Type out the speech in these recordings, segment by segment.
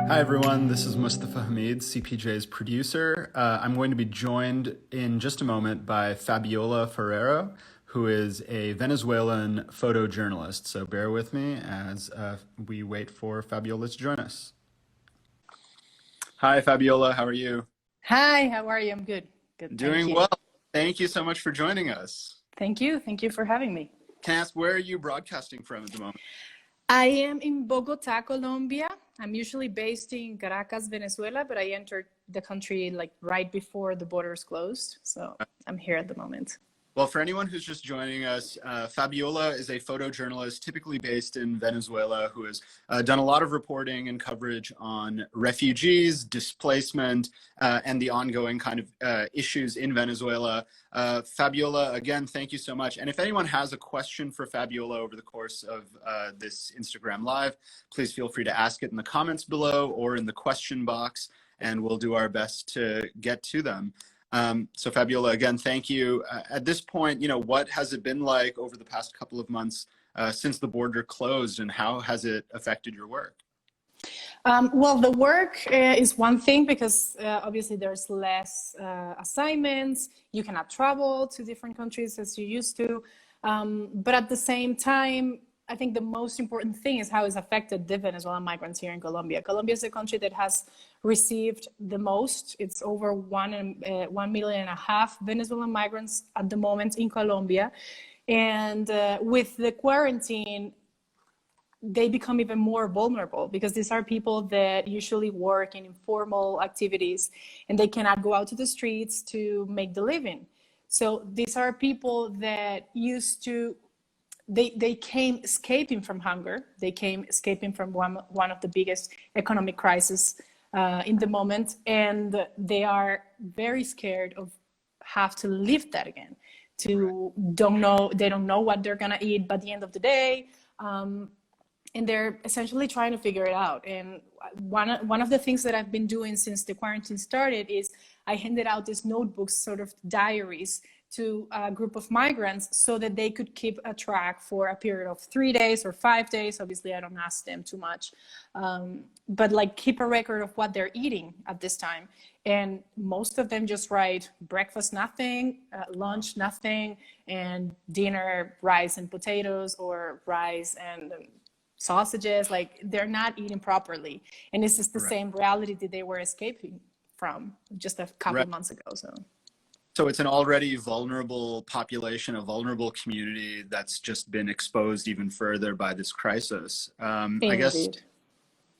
Hi everyone, this is Mustafa Hamid, CPJ's producer. I'm going to be joined in just a moment by Febiola Ferrero, who is a Venezuelan photojournalist. So bear with me as we wait for Fabiola to join us. Hi Fabiola, how are you? Hi, how are you? I'm good. Good, Doing well. Thank you so much for joining us. Thank you. Thank you for having me. Can I ask, where are you broadcasting from at the moment? I am in Bogota, Colombia. I'm usually based in Caracas, Venezuela, but I entered the country like right before the borders closed. So I'm here at the moment. Well, for anyone who's just joining us, Fabiola is a photojournalist typically based in Venezuela who has done a lot of reporting and coverage on refugees, displacement, and the ongoing kind of issues in Venezuela. Fabiola, again, thank you so much. And if anyone has a question for Fabiola over the course of this Instagram Live, please feel free to ask it in the comments below or in the question box, and we'll do our best to get to them. So Fabiola, again, thank you. At this point, what has it been like over the past couple of months since the border closed, and how has it affected your work? Well, the work is one thing because obviously there's less assignments. You cannot travel to different countries as you used to. But at the same time, I think the most important thing is how it's affected the Venezuelan migrants here in Colombia. Colombia is a country that has received the most. It's over 1.5 million Venezuelan migrants at the moment in Colombia. And with the quarantine, they become even more vulnerable because these are people that usually work in informal activities and they cannot go out to the streets to make the living. So these are people that used to They came escaping from hunger. They came escaping from one of the biggest economic crises in the moment, and they are very scared of have to live that again. They don't know what they're gonna eat by the end of the day, and they're essentially trying to figure it out. And one of the things that I've been doing since the quarantine started is I handed out these notebooks, sort of diaries, to a group of migrants so that they could keep a track for a period of 3 days or 5 days. Obviously, I don't ask them too much, but like keep a record of what they're eating at this time. And most of them just write breakfast, nothing, lunch, nothing, and dinner, rice and potatoes or rice and sausages. Like they're not eating properly. And this is the same reality that they were escaping from just a couple of months ago. So it's an already vulnerable population, a vulnerable community that's just been exposed even further by this crisis. I guess,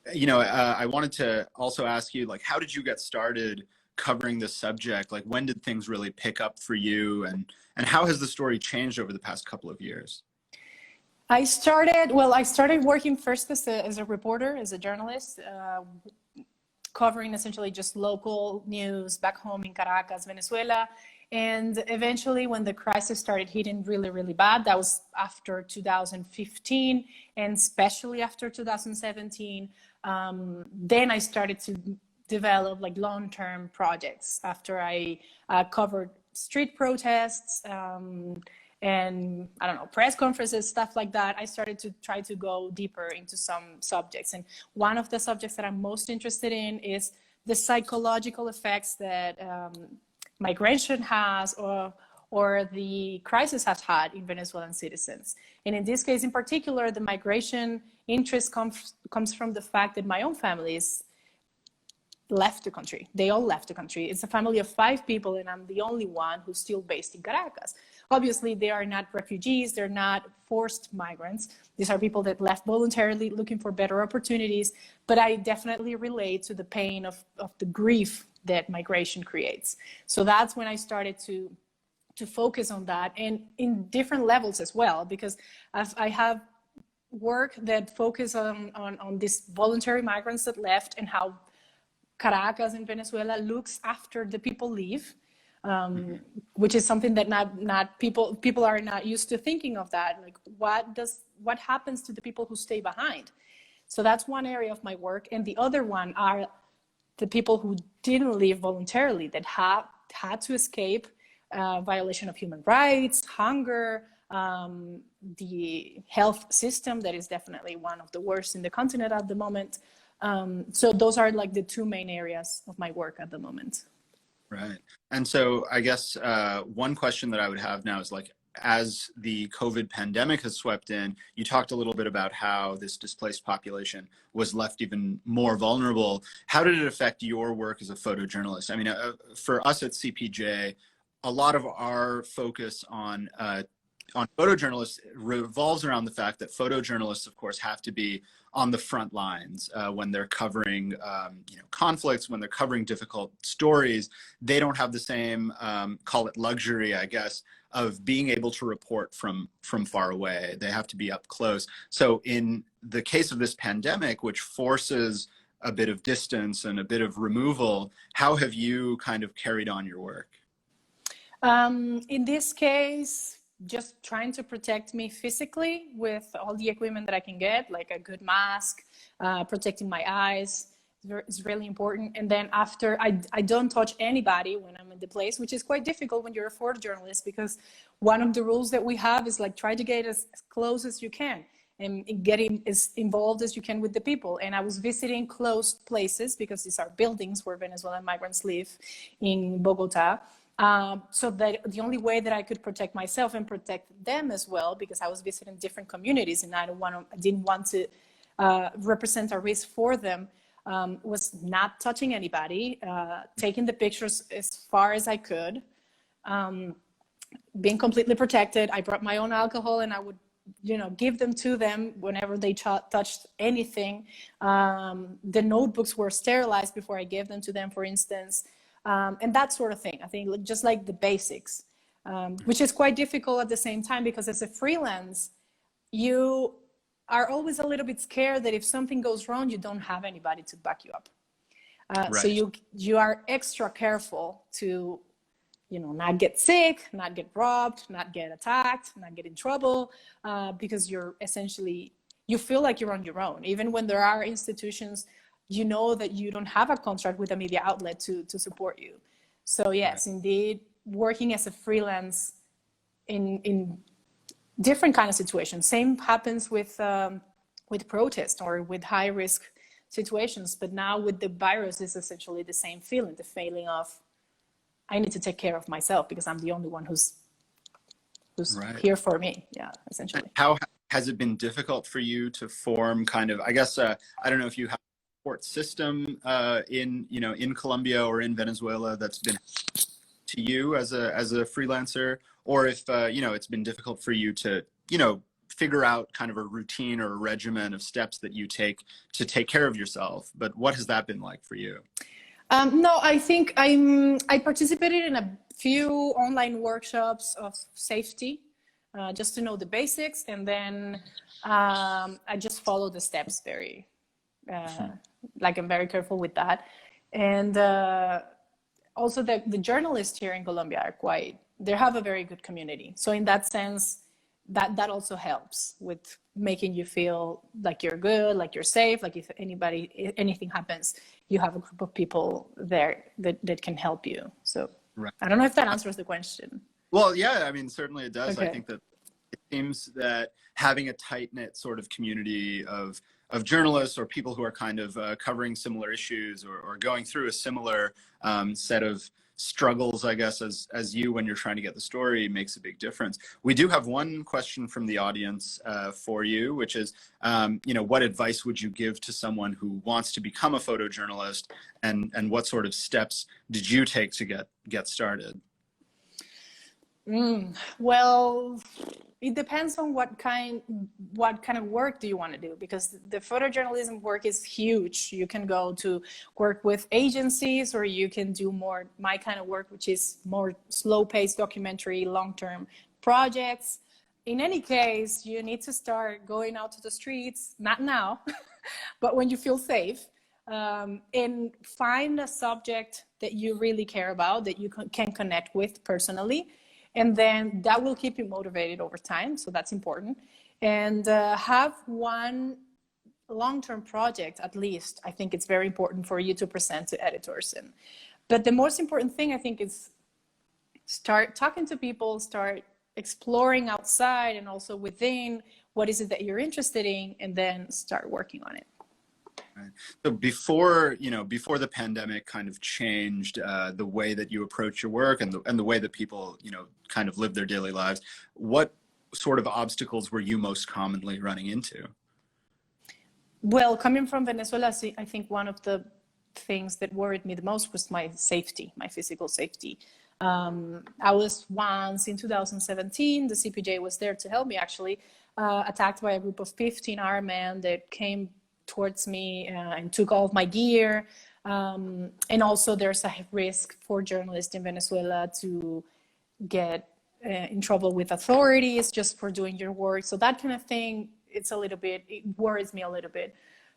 I wanted to also ask you, like, how did you get started covering this subject? Like, when did things really pick up for you? And how has the story changed over the past couple of years? I started working first as a reporter, as a journalist, covering essentially just local news back home in Caracas, Venezuela. And eventually when the crisis started hitting really, really bad, that was after 2015 and especially after 2017, then I started to develop like long-term projects after I covered street protests, and I don't know, press conferences, stuff like that. I started to try to go deeper into some subjects. And one of the subjects that I'm most interested in is the psychological effects that migration has or the crisis has had in Venezuelan citizens. And in this case in particular, the migration interest comes from the fact that my own family is left the country. They all left the country. It's a family of 5 people and I'm the only one who's still based in Caracas. Obviously, they are not refugees. They're not forced migrants. These are people that left voluntarily looking for better opportunities. But I definitely relate to the pain of the grief that migration creates. So that's when I started to focus on that, and in different levels as well, because I have work that focus on these voluntary migrants that left and how Caracas in Venezuela looks after the people leave. Which is something that not people are not used to thinking of that. Like what happens to the people who stay behind? So that's one area of my work. And the other one are the people who didn't leave voluntarily, that had to escape violation of human rights, hunger, the health system that is definitely one of the worst in the continent at the moment. So those are like the two main areas of my work at the moment. Right. And so I guess one question that I would have now is like, as the COVID pandemic has swept in, you talked a little bit about how this displaced population was left even more vulnerable. How did it affect your work as a photojournalist? I mean, for us at CPJ, a lot of our focus on photojournalists revolves around the fact that photojournalists, of course, have to be on the front lines when they're covering conflicts, when they're covering difficult stories. They don't have the same, call it luxury, I guess, of being able to report from far away. They have to be up close. So in the case of this pandemic, which forces a bit of distance and a bit of removal, how have you kind of carried on your work? In this case, just trying to protect me physically with all the equipment that I can get, like a good mask, protecting my eyes is really important. And then after, I don't touch anybody when I'm in the place, which is quite difficult when you're a photojournalist, because one of the rules that we have is like try to get as close as you can and getting as involved as you can with the people. And I was visiting closed places because these are buildings where Venezuelan migrants live in Bogota. So that the only way that I could protect myself and protect them as well, because I was visiting different communities and I didn't want to represent a risk for them, was not touching anybody, taking the pictures as far as I could, being completely protected. I brought my own alcohol and I would, give them to them whenever they touched anything. The notebooks were sterilized before I gave them to them, for instance. And that sort of thing. I think just like the basics, which is quite difficult at the same time, because as a freelance, you are always a little bit scared that if something goes wrong, you don't have anybody to back you up. Right. So you are extra careful to, not get sick, not get robbed, not get attacked, not get in trouble, because you feel like you're on your own. Even when there are institutions, you know that you don't have a contract with a media outlet to support you. So yes, indeed, working as a freelance in different kind of situations. Same happens with protest or with high risk situations. But now with the virus, it's essentially the same feeling, the feeling of I need to take care of myself because I'm the only one who's here for me. Yeah, essentially. And how has it been difficult for you to form kind of, I guess, I don't know if you have support system in Colombia or in Venezuela that's been to you as a freelancer, or if it's been difficult for you to figure out kind of a routine or a regimen of steps that you take to take care of yourself. But what has that been like for you? No, I think I participated in a few online workshops of safety, just to know the basics, and then I just follow the steps very like I'm very careful with that. And also the journalists here in Colombia they have a very good community. So in that sense, that also helps with making you feel like you're good, like you're safe, like if anything happens, you have a group of people there that can help you. So right. I don't know if that answers the question. Well, yeah, I mean, certainly it does. Okay. I think that it seems that having a tight-knit sort of community of journalists or people who are kind of covering similar issues or going through a similar set of struggles, I guess, as you when you're trying to get the story makes a big difference. We do have one question from the audience for you, which is, what advice would you give to someone who wants to become a photojournalist, and what sort of steps did you take to get started? Well, it depends on what kind of work do you want to do, because the photojournalism work is huge. You can go to work with agencies, or you can do more my kind of work, which is more slow-paced documentary, long-term projects. In any case, you need to start going out to the streets, not now, but when you feel safe, and find a subject that you really care about, that you can connect with personally. And then that will keep you motivated over time. So that's important. And have one long-term project, at least. I think it's very important for you to present to editors. But the most important thing, I think, is start talking to people, start exploring outside and also within what is it that you're interested in, and then start working on it. Right. So before, before the pandemic kind of changed the way that you approach your work and the way that people, kind of live their daily lives, what sort of obstacles were you most commonly running into? Well, coming from Venezuela, I think one of the things that worried me the most was my safety, my physical safety. I was once in 2017, the CPJ was there to help me actually, attacked by a group of 15 armed men that came towards me and took all of my gear. And also there's a risk for journalists in Venezuela to get in trouble with authorities just for doing your work. So that kind of thing, it worries me a little bit.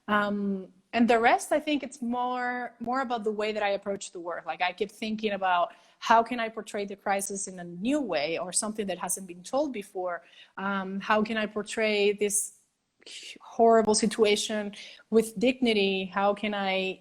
And the rest, I think it's more about the way that I approach the work. Like I keep thinking about how can I portray the crisis in a new way or something that hasn't been told before? How can I portray this horrible situation with dignity? How can I,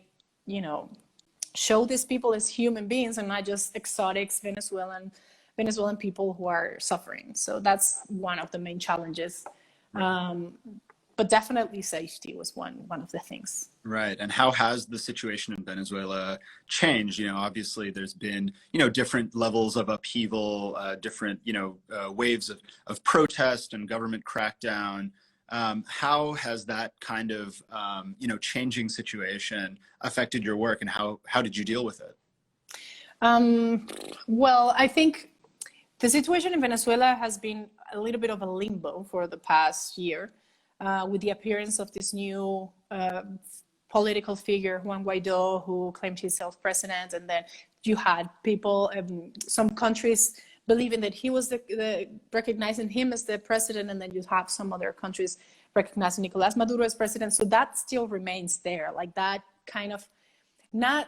show these people as human beings and not just exotics Venezuelan people who are suffering? So that's one of the main challenges. But definitely safety was one of the things. Right. And how has the situation in Venezuela changed? Obviously there's been, different levels of upheaval, different, waves of protest and government crackdown. How has that kind of, changing situation affected your work, and how did you deal with it? Well, I think the situation in Venezuela has been a little bit of a limbo for the past year. With the appearance of this new political figure, Juan Guaido, who claimed himself president, and then you had people, some countries believing that he was recognizing him as the president, and then you have some other countries recognizing Nicolas Maduro as president. So that still remains there, like that kind of not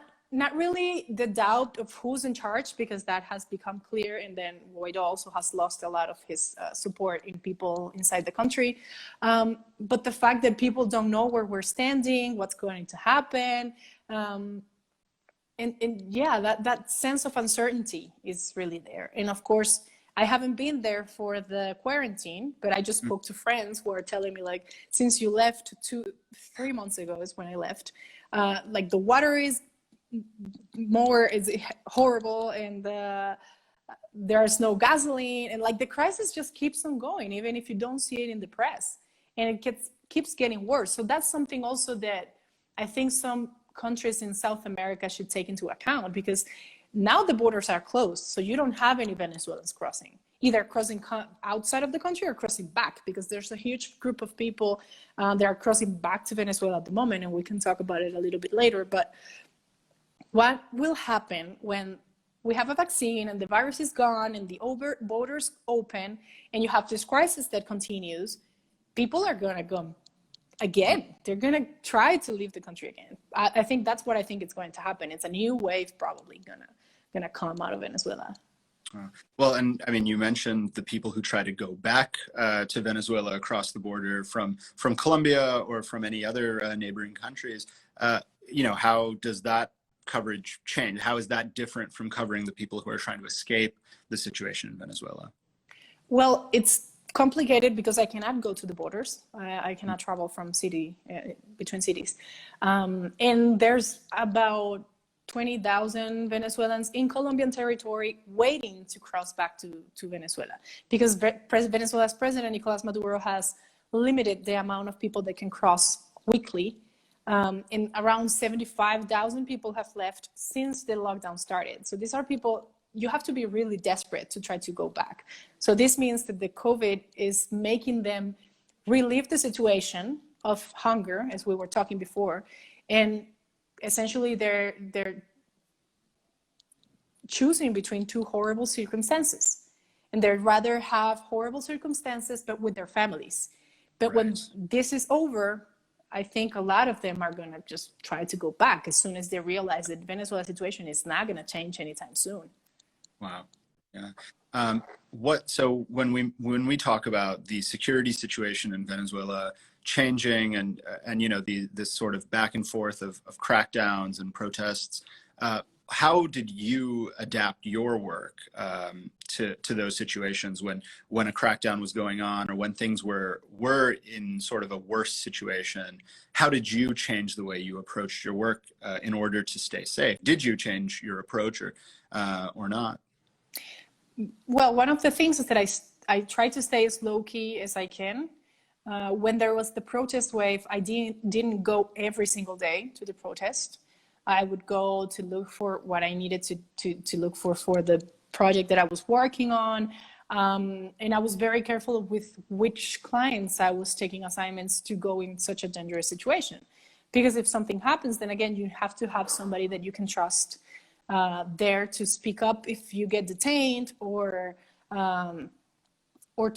really the doubt of who's in charge, because that has become clear. And then Guaido also has lost a lot of his support in people inside the country. But the fact that people don't know where we're standing, what's going to happen. And yeah, that sense of uncertainty is really there. And of course, I haven't been there for the quarantine, but I just spoke to friends who are telling me, like, since you left 3 months ago is when I left, like the water is horrible, and there's no gasoline, and like the crisis just keeps on going, even if you don't see it in the press, and it keeps getting worse. So that's something also that I think some countries in South America should take into account, because now the borders are closed, so you don't have any Venezuelans crossing, either crossing outside of the country or crossing back, because there's a huge group of people that are crossing back to Venezuela at the moment, and we can talk about it a little bit later. But what will happen when we have a vaccine and the virus is gone and the borders open and you have this crisis that continues? People are going to go again. They're going to try to leave the country again. I think that's what I think is going to happen. It's a new wave probably going to come out of Venezuela. Well, and I mean, you mentioned the people who try to go back to Venezuela across the border from Colombia or from any other neighboring countries. How does that coverage change? How is that different from covering the people who are trying to escape the situation in Venezuela? Well, it's complicated because I cannot go to the borders. I cannot travel from between cities. And there's about 20,000 Venezuelans in Colombian territory waiting to cross back to Venezuela, because Venezuela's president, Nicolas Maduro, has limited the amount of people that can cross weekly. And around 75,000 people have left since the lockdown started. So these are people, you have to be really desperate to try to go back. So this means that the COVID is making them relive the situation of hunger, as we were talking before. And essentially they're choosing between two horrible circumstances. And they'd rather have horrible circumstances, but with their families. But right. When this is over, I think a lot of them are going to just try to go back as soon as they realize that Venezuela's situation is not going to change anytime soon. Wow. Yeah. So when we talk about the security situation in Venezuela changing and this sort of back and forth of crackdowns and protests, how did you adapt your work to those situations when a crackdown was going on, or when things were in sort of a worse situation? How did you change the way you approached your work in order to stay safe? Did you change your approach or not? Well, one of the things is that I try to stay as low key as I can. When there was the protest wave, I didn't go every single day to the protest. I would go to look for what I needed to look for the project that I was working on. And I was very careful with which clients I was taking assignments to go in such a dangerous situation. Because if something happens, then again, you have to have somebody that you can trust there to speak up if you get detained, or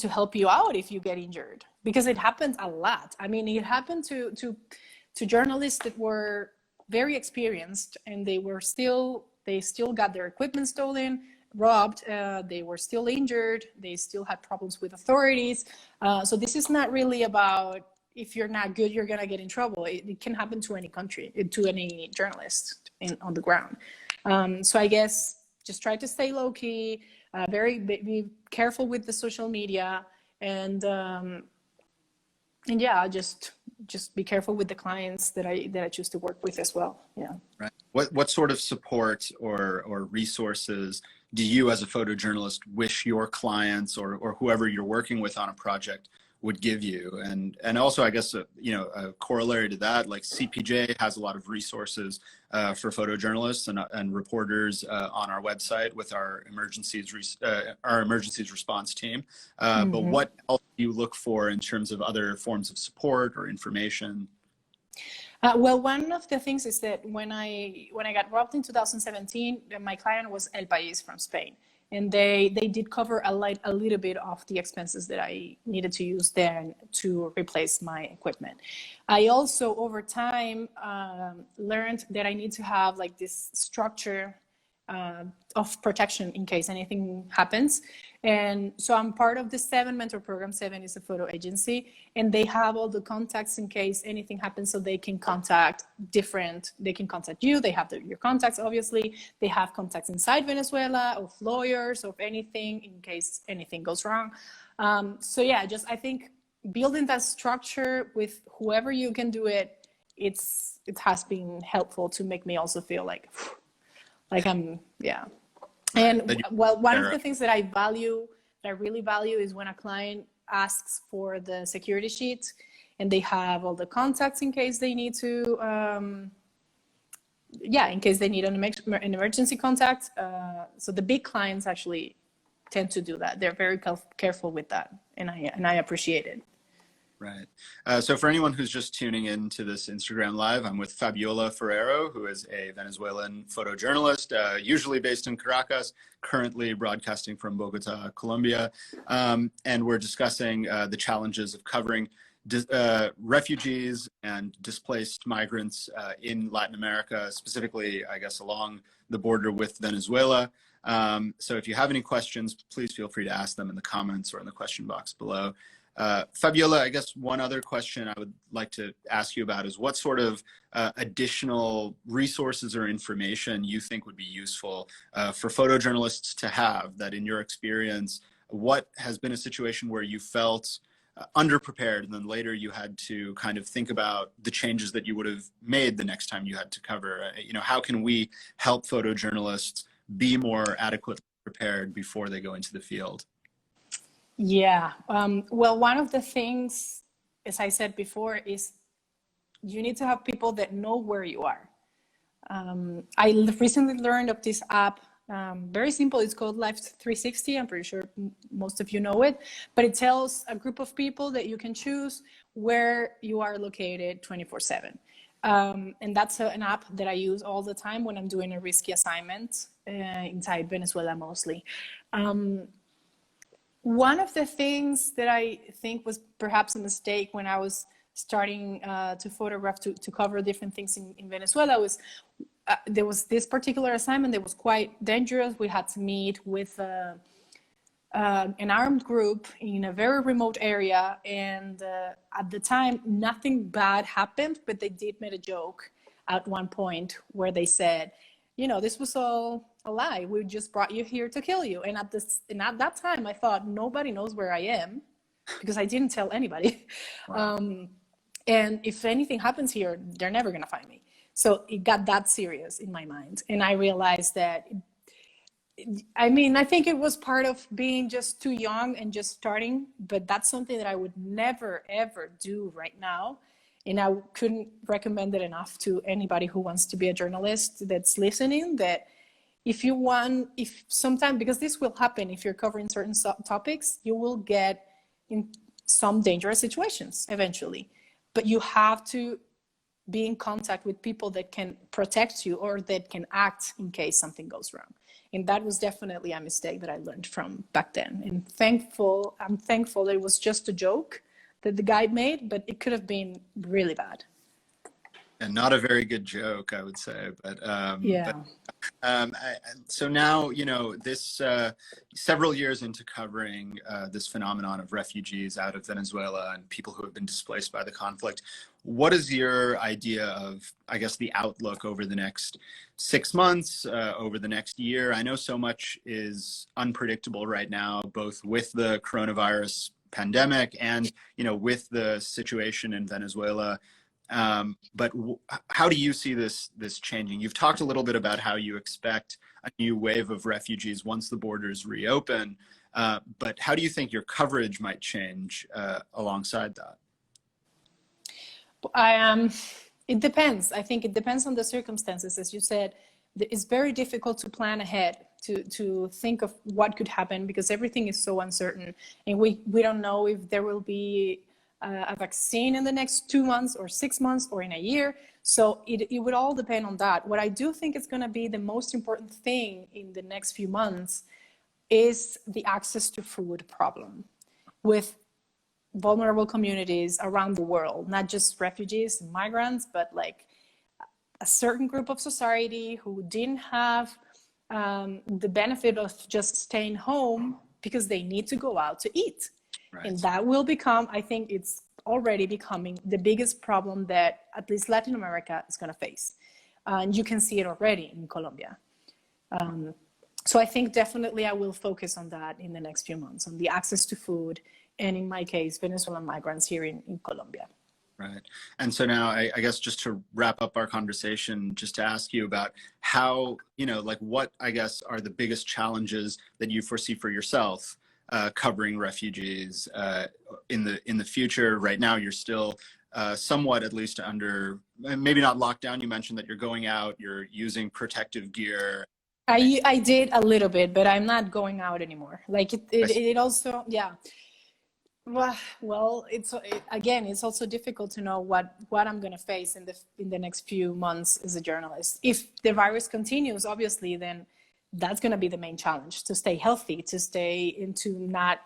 to help you out if you get injured. Because it happens a lot. I mean, it happened to journalists that were very experienced, and they still got their equipment stolen, robbed, they were still injured, they still had problems with authorities. So this is not really about, if you're not good, you're gonna get in trouble. It can happen to any country, to any journalist on the ground. So I guess just try to stay low key, be careful with the social media, and yeah, just be careful with the clients that I choose to work with as well. Yeah. Right. What sort of support or resources do you, as a photojournalist, wish your clients or whoever you're working with on a project would give you? And also, I guess, a corollary to that, like CPJ has a lot of resources for photojournalists and reporters on our website with our emergencies response team. But what else do you look for in terms of other forms of support or information? Well, one of the things is that when I got robbed in 2017, my client was El País from Spain. And they did cover a little bit of the expenses that I needed to use there to replace my equipment. I also, over time, learned that I need to have like this structure of protection in case anything happens. And so I'm part of the 7 mentor program. 7 is a photo agency, and they have all the contacts in case anything happens, so they can contact you. They have your contacts, obviously. They have contacts inside Venezuela, of lawyers, of anything, in case anything goes wrong. So yeah, I think building that structure with whoever you can do it, it has been helpful to make me also feel like I'm, yeah. And well, one of the things that I really value is when a client asks for the security sheet, and they have all the contacts in case they need to, in case they need an emergency contact. So the big clients actually tend to do that. They're very careful with that, and I appreciate it. Right. So for anyone who's just tuning in to this Instagram Live, I'm with Febiola Ferrero, who is a Venezuelan photojournalist, usually based in Caracas, currently broadcasting from Bogota, Colombia. And we're discussing the challenges of covering refugees and displaced migrants in Latin America, specifically, I guess, along the border with Venezuela. So if you have any questions, please feel free to ask them in the comments or in the question box below. Febiola, I guess one other question I would like to ask you about is what sort of additional resources or information you think would be useful for photojournalists to have, that in your experience, what has been a situation where you felt underprepared and then later you had to kind of think about the changes that you would have made the next time you had to cover? How can we help photojournalists be more adequately prepared before they go into the field? Yeah, well, one of the things, as I said before, is you need to have people that know where you are. I recently learned of this app, very simple, it's called Life 360. I'm pretty sure most of you know it, but it tells a group of people that you can choose where you are located 24/7. And that's an app that I use all the time when I'm doing a risky assignment inside Venezuela mostly. One of the things that I think was perhaps a mistake when I was starting to photograph, to cover different things in Venezuela was there was this particular assignment that was quite dangerous. We had to meet with an armed group in a very remote area. And at the time, nothing bad happened, but they did make a joke at one point where they said, you know, this was all a lie. We just brought you here to kill you. And at that time, I thought, nobody knows where I am, because I didn't tell anybody. Wow. And if anything happens here, they're never going to find me. So it got that serious in my mind. And I realized that, I mean, I think it was part of being just too young and just starting, but that's something that I would never, ever do right now. And I couldn't recommend it enough to anybody who wants to be a journalist that's listening, that if sometimes, because this will happen if you're covering certain topics, you will get in some dangerous situations eventually. But you have to be in contact with people that can protect you or that can act in case something goes wrong. And that was definitely a mistake that I learned from back then. And I'm thankful that it was just a joke that the guy made, but it could have been really bad. And not a very good joke, I would say. But yeah. So now, you know, this several years into covering this phenomenon of refugees out of Venezuela and people who have been displaced by the conflict, what is your idea of, I guess, the outlook over the next 6 months, over the next year? I know so much is unpredictable right now, both with the coronavirus pandemic and, you know, with the situation in Venezuela. But how do you see this changing? You've talked a little bit about how you expect a new wave of refugees once the borders reopen, but how do you think your coverage might change alongside that? It depends. I think it depends on the circumstances. As you said, it's very difficult to plan ahead, to think of what could happen, because everything is so uncertain, and we don't know if there will be a vaccine in the next 2 months or 6 months or in a year. So it would all depend on that. What I do think is going to be the most important thing in the next few months is the access to food problem with vulnerable communities around the world, not just refugees and migrants, but like a certain group of society who didn't have the benefit of just staying home because they need to go out to eat. Right. And that will become, I think it's already becoming the biggest problem that at least Latin America is going to face. And you can see it already in Colombia. So I think definitely I will focus on that in the next few months, on the access to food, and in my case, Venezuelan migrants here in Colombia. Right. And so now I guess just to wrap up our conversation, just to ask you about how, you know, like what, I guess, are the biggest challenges that you foresee for yourself covering refugees in the future? Right now, you're still somewhat, at least under, maybe not lockdown. You mentioned that you're going out, you're using protective gear. I did a little bit, but I'm not going out anymore. Like it also, yeah. Well, again, it's also difficult to know what I'm going to face in the next few months as a journalist. If the virus continues, obviously, then that's going to be the main challenge, to stay healthy, to stay and to not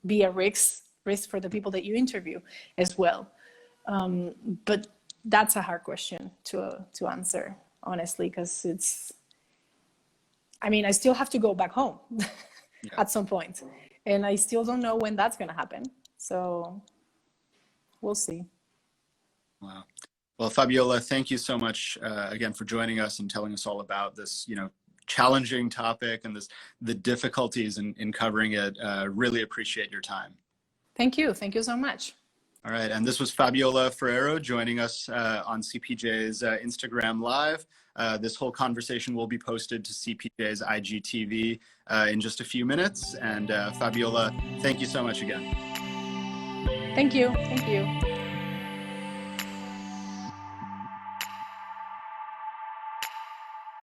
be a risk for the people that you interview as well. But that's a hard question to answer, honestly, because I still have to go back home at some point. And I still don't know when that's going to happen. So we'll see. Wow. Well, Febiola, thank you so much again for joining us and telling us all about this, you know, challenging topic and the difficulties in covering it. Really appreciate your time. Thank you. Thank you so much. All right. And this was Febiola Ferrero joining us on CPJ's Instagram Live. This whole conversation will be posted to CPJ's IGTV in just a few minutes. And Febiola, thank you so much again. Thank you. Thank you.